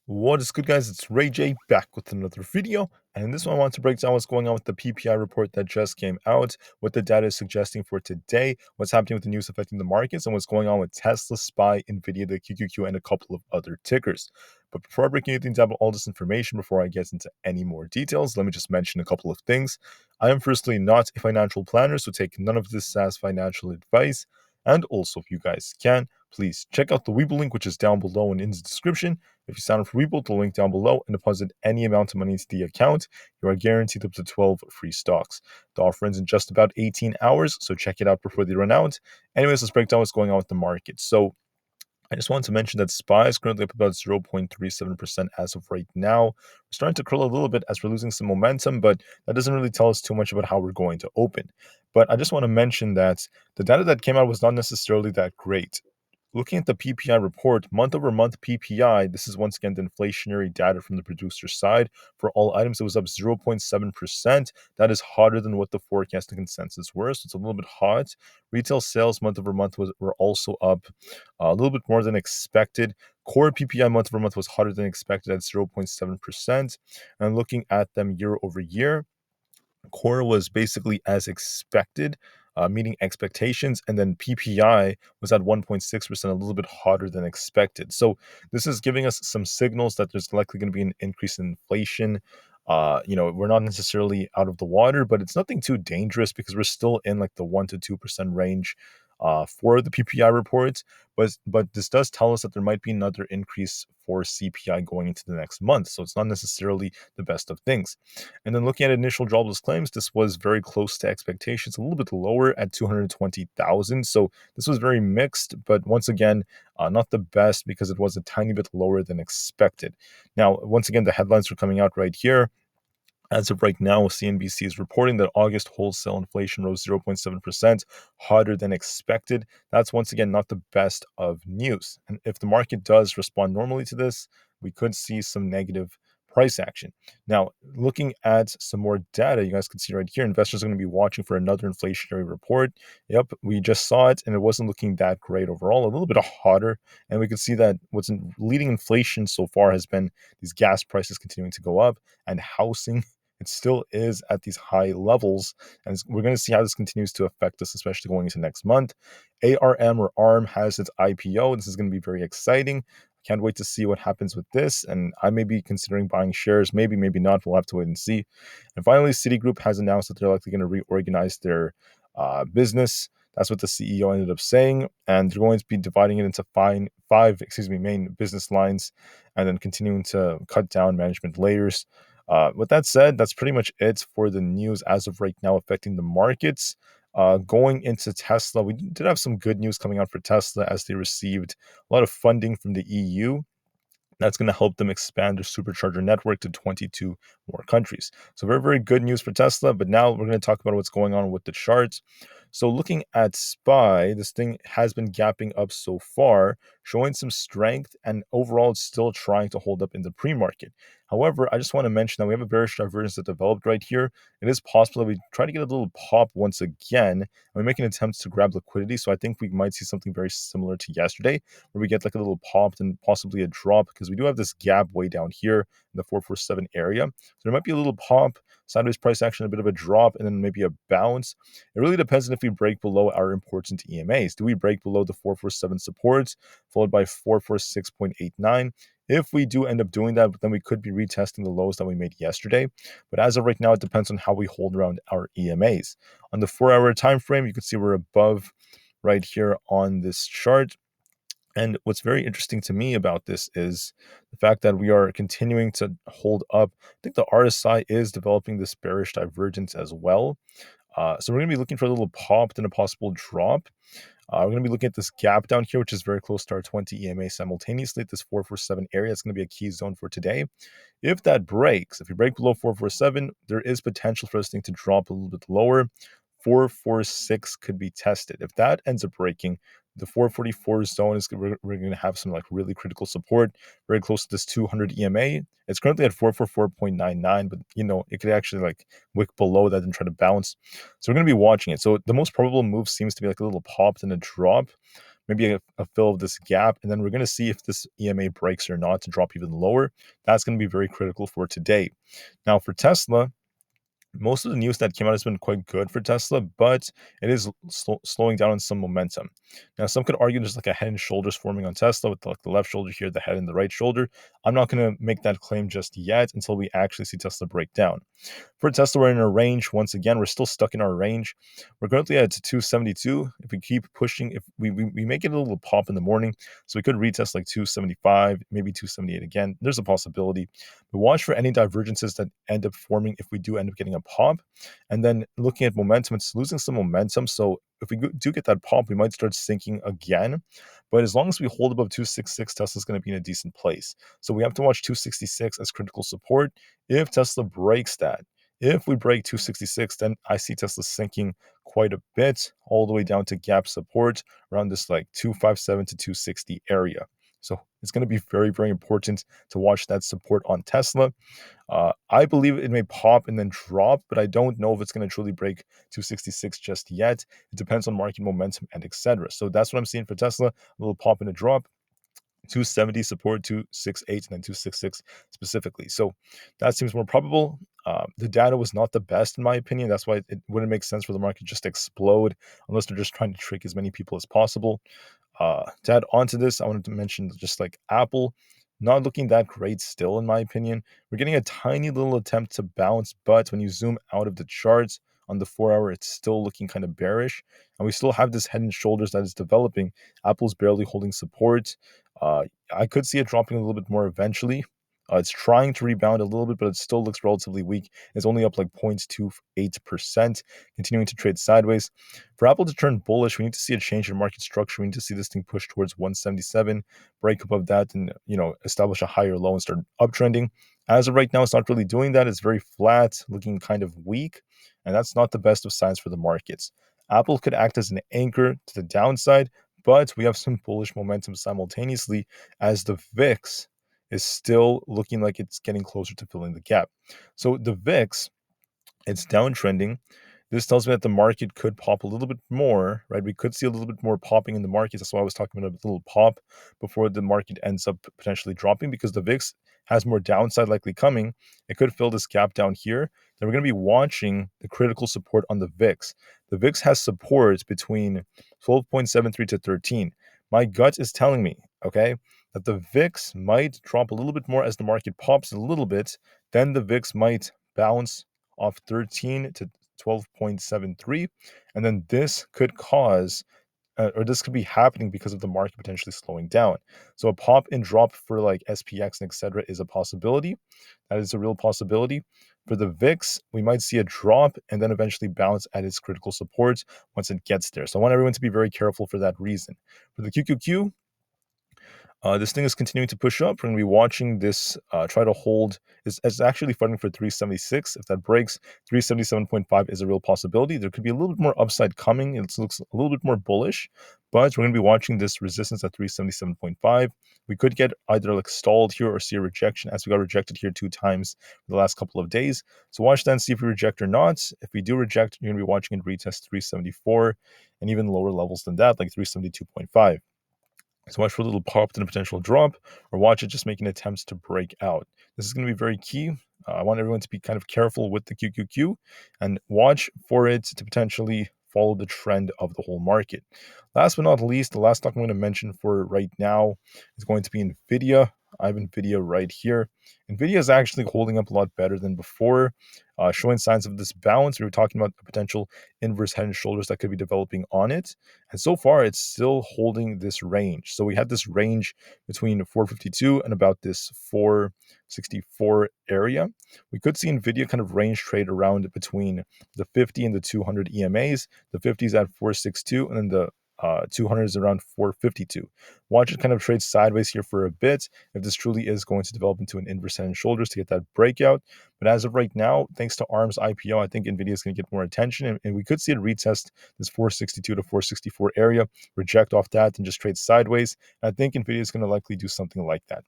What is good, guys? It's Rey-Jay back with another video, and in this one I want to break down what's going on with the PPI report that just came out, what the data is suggesting for today, what's happening with the news affecting the markets, and what's going on with Tesla, SPY, Nvda, the QQQ, and a couple of other tickers. But before I break anything down about all this information, before I get into any more details, let me just mention a couple of things. I am firstly not a financial planner, so take none of this as financial advice. And also, if you guys can, please check out the Webull link, which is down below and in the description. If you sign up for Webull, the link down below, and deposit any amount of money into the account, you are guaranteed up to 12 free stocks. The offer ends in just about 18 hours, so check it out before they run out. Anyways, let's break down what's going on with the market. So I just wanted to mention that SPY is currently up about 0.37% as of right now. We're starting to curl a little bit as we're losing some momentum, but that doesn't really tell us too much about how we're going to open. But I just want to mention that the data that came out was not necessarily that great. Looking at the PPI report, month over month PPI, this is once again the inflationary data from the producer side. For all items, it was up 0.7%. That is hotter than what the forecast and consensus were, so it's a little bit hot. Retail sales month over month were also up a little bit more than expected. Core PPI month over month was hotter than expected at 0.7%. And looking at them year over year, core was basically as expected, meeting expectations, and then PPI was at 1.6%, a little bit hotter than expected. So this is giving us some signals that there's likely going to be an increase in inflation. We're not necessarily out of the water, but it's nothing too dangerous because we're still in like the 1 to 2% range for the PPI reports. But this does tell us that there might be another increase for CPI going into the next month. So it's not necessarily the best of things. And then looking at initial jobless claims, this was very close to expectations, a little bit lower at 220,000. So this was very mixed, but once again, not the best because it was a tiny bit lower than expected. Now, once again, the headlines are coming out right here. As of right now, CNBC is reporting that August wholesale inflation rose 0.7%, hotter than expected. That's once again not the best of news. And if the market does respond normally to this, we could see some negative price action. Now, looking at some more data, you guys can see right here, investors are going to be watching for another inflationary report. Yep, we just saw it, and it wasn't looking that great overall, a little bit hotter. And we can see that what's leading inflation so far has been these gas prices continuing to go up and housing. It still is at these high levels, and we're going to see how this continues to affect us, especially going into next month. ARM or ARM has its IPO. This is going to be very exciting. Can't wait to see what happens with this, and I may be considering buying shares. Maybe not. We'll have to wait and see. And finally, Citigroup has announced that they're likely going to reorganize their business. That's what the CEO ended up saying, and they're going to be dividing it into five main business lines, and then continuing to cut down management layers. With that said, that's pretty much it for the news as of right now affecting the markets. Going into Tesla, we did have some good news coming out for Tesla as they received a lot of funding from the EU. That's going to help them expand their supercharger network to 22 more countries. So very, very good news for Tesla. But now we're going to talk about what's going on with the charts. So looking at SPY, this thing has been gapping up so far, showing some strength, and overall it's still trying to hold up in the pre-market. However, I just want to mention that we have a bearish divergence that developed right here. It is possible that we try to get a little pop once again, and we're making attempts to grab liquidity. So I think we might see something very similar to yesterday, where we get like a little pop and possibly a drop, because we do have this gap way down here in the 447 area. So there might be a little pop, sideways price action, a bit of a drop, and then maybe a bounce. It really depends on if we break below our important EMAs. Do we break below the 447 supports, followed by 446.89? If we do end up doing that, then we could be retesting the lows that we made yesterday. But as of right now, it depends on how we hold around our EMAs. On the 4-hour time frame, you can see we're above right here on this chart. And what's very interesting to me about this is the fact that we are continuing to hold up. I think the RSI is developing this bearish divergence as well. So we're going to be looking for a little pop, then a possible drop. We're going to be looking at this gap down here, which is very close to our 20 EMA simultaneously at this 447 area. It's going to be a key zone for today. If that breaks, if we break below 447, there is potential for this thing to drop a little bit lower. 446 could be tested. If that ends up breaking, the 444 zone is we're going to have some like really critical support, very close to this 200 EMA. It's currently at 444.99, but it could actually like wick below that and try to bounce. So we're going to be watching it. So the most probable move seems to be like a little pop and a drop. maybe a fill of this gap, and then we're going to see if this EMA breaks or not to drop even lower. That's going to be very critical for today. Now for Tesla, most of the news that came out has been quite good for Tesla, but it is slowing down on some momentum. Now, some could argue there's like a head and shoulders forming on Tesla with like the left shoulder here, the head and the right shoulder. I'm not going to make that claim just yet until we actually see Tesla break down. For Tesla, we're in a range. Once again, we're still stuck in our range. We're currently at 272. If we keep pushing, if we may get a little pop in the morning, so we could retest like 275, maybe 278 again. There's a possibility. But watch for any divergences that end up forming if we do end up getting a pop. And then looking at momentum, it's losing some momentum. So if we do get that pop, we might start sinking again. But as long as we hold above 266, Tesla's going to be in a decent place. So we have to watch 266 as critical support. If Tesla breaks that, if we break 266, then I see Tesla sinking quite a bit, all the way down to gap support around this like 257 to 260 area. So it's going to be very, very important to watch that support on Tesla. I believe it may pop and then drop, but I don't know if it's going to truly break 266 just yet. It depends on market momentum and etc. So that's what I'm seeing for Tesla. A little pop and a drop. 270 support, 268, and then 266 specifically. So that seems more probable. The data was not the best in my opinion. That's why it wouldn't make sense for the market just to explode unless they're just trying to trick as many people as possible. To add on to this, I wanted to mention just like Aapl, not looking that great still, in my opinion. We're getting a tiny little attempt to bounce, but when you zoom out of the charts on the 4 hour, it's still looking kind of bearish. And we still have this head and shoulders that is developing. Apple's barely holding support. I could see it dropping a little bit more eventually. It's trying to rebound a little bit, but it still looks relatively weak. It's only up like 0.28%, continuing to trade sideways. For Apple to turn bullish, we need to see a change in market structure. We need to see this thing push towards 177, break above that, and establish a higher low and start uptrending. As of right now, it's not really doing that. It's very flat, looking kind of weak, and that's not the best of signs for the markets. Apple could act as an anchor to the downside, but we have some bullish momentum simultaneously as the VIX is still looking like it's getting closer to filling the gap. So the VIX, it's downtrending. This tells me that the market could pop a little bit more, right? We could see a little bit more popping in the market. That's why I was talking about a little pop before the market ends up potentially dropping, because the VIX has more downside likely coming. It could fill this gap down here. Then we're going to be watching the critical support on the VIX. The VIX has support between 12.73 to 13. My gut is telling me, okay, that the VIX might drop a little bit more as the market pops a little bit. Then the VIX might bounce off 13 to 12.73, and then this could cause or this could be happening because of the market potentially slowing down. So a pop and drop for like SPX and etc. is a possibility. That is a real possibility. For the VIX, we might see a drop and then eventually bounce at its critical support once it gets there. So I want everyone to be very careful for that reason. For the QQQ, this thing is continuing to push up. We're going to be watching this try to hold. It's actually fighting for 376. If that breaks, 377.5 is a real possibility. There could be a little bit more upside coming. It looks a little bit more bullish, but we're going to be watching this resistance at 377.5. We could get either like stalled here or see a rejection, as we got rejected here 2 times in the last couple of days. So watch that and see if we reject or not. If we do reject, you're going to be watching it retest 374 and even lower levels than that, like 372.5. So watch for a little pop and a potential drop, or watch it just making attempts to break out. This is going to be very key. I want everyone to be kind of careful with the QQQ and watch for it to potentially follow the trend of the whole market. Last but not least, the last stock I'm going to mention for right now is going to be Nvda. I have Nvda right here. Nvda is actually holding up a lot better than before, showing signs of this bounce. We were talking about the potential inverse head and shoulders that could be developing on it. And so far, it's still holding this range. So we had this range between 452 and about this 464 area. We could see Nvidia kind of range trade around between the 50 and the 200 EMAs. The 50 is at 462, and then the 200 is around 452. Watch it kind of trade sideways here for a bit if this truly is going to develop into an inverse head and shoulders to get that breakout. But as of right now, thanks to ARM's IPO, I think Nvidia is going to get more attention, and we could see it retest this 462 to 464 area, reject off that, and just trade sideways. And I think Nvidia is going to likely do something like that.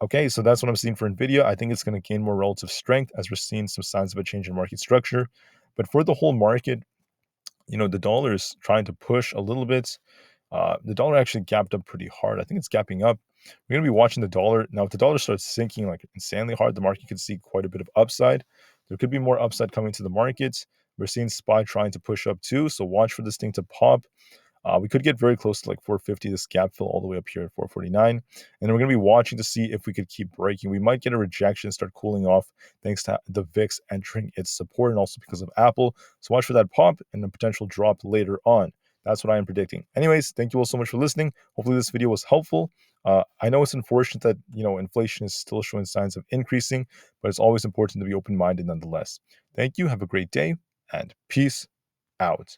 Okay, so that's what I'm seeing for Nvidia. I think it's going to gain more relative strength as we're seeing some signs of a change in market structure. But for the whole market, the dollar is trying to push a little bit. The dollar actually gapped up pretty hard. I think it's gapping up. We're going to be watching the dollar. Now, if the dollar starts sinking like insanely hard, the market could see quite a bit of upside. There could be more upside coming to the markets. We're seeing SPY trying to push up too, so watch for this thing to pop. We could get very close to like 450. This gap fill all the way up here at 449. And then we're going to be watching to see if we could keep breaking. We might get a rejection, start cooling off thanks to the VIX entering its support and also because of Aapl. So watch for that pop and a potential drop later on. That's what I am predicting. Anyways, thank you all so much for listening. Hopefully this video was helpful. I know it's unfortunate that inflation is still showing signs of increasing, but it's always important to be open-minded nonetheless. Thank you. Have a great day and peace out.